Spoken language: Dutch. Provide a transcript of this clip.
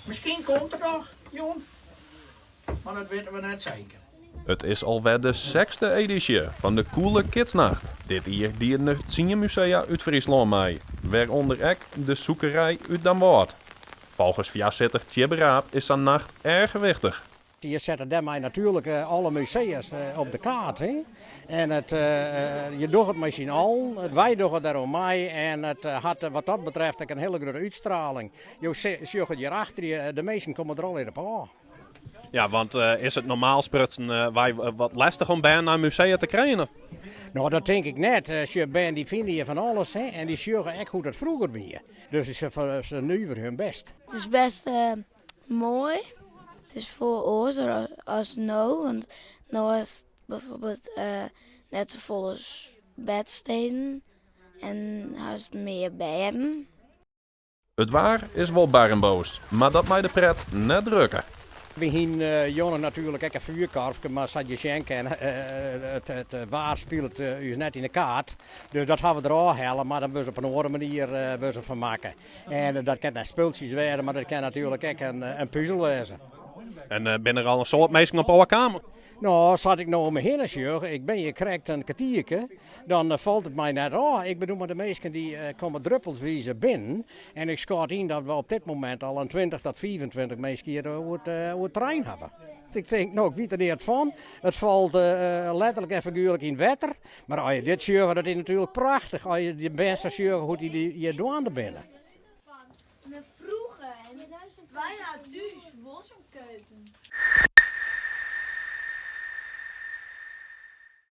Misschien komt er nog, Jon. Maar dat weten we net zeker. Het is alweer de 6e editie van de Coole Kidsnacht. Dit jaar die het 10 musea uit Friesland mee. Waaronder ook de zoekerij uit Damwoord. Volgens voorzitter Tjibbe Raap is zo'n nacht erg gewichtig. Je zet daarmee natuurlijk alle musea's op de kaart. Hè? En je doet het misschien al, wij doen het daarom mee. En het had wat dat betreft ook een hele grote uitstraling. Je ziet het hierachter je, de mensen komen er al in op aan. Ja, want is het normaal sprutsen wij wat lastig om bij naar musea te krijgen? Nou, dat denk ik net. Je bent die vinden je van alles hè? En die zorgen echt hoe dat vroeger was. Dus ze nu weer hun best. Het is best mooi. Het is voor ons als nou, want nou is het bijvoorbeeld net zo vol als bedsteden en haast meer bedden. Het waar is wel barrenboos, maar dat mij de pret net drukken. We hebben jongen natuurlijk ook een vuurkorfje, maar zoals je zien kan, het waar speelt u net in de kaart. Dus dat gaan we er al halen, maar dan willen ze op een andere manier van maken. En dat kan naar speeltjes worden, maar dat kan natuurlijk ook een puzzel wezen. En ben er al een soort mensen op oude kamer? Nou, zat ik nou om me heen zeggen, ik ben je krijgt een kwartiertje, dan valt het mij net, ik bedoel maar de meesten die komen druppelswezen binnen. En ik schat in dat we op dit moment al een 20 tot 24 mensen hier over het terrein hebben. Ik denk, nou, ik weet er niet van. Het valt letterlijk en figuurlijk in wetter. Maar als je dit zorgt, dat is natuurlijk prachtig. Als je de mensen zorgt hoe die je douane binnen. Vroeger, wij hadden dus wel zo'n keuken.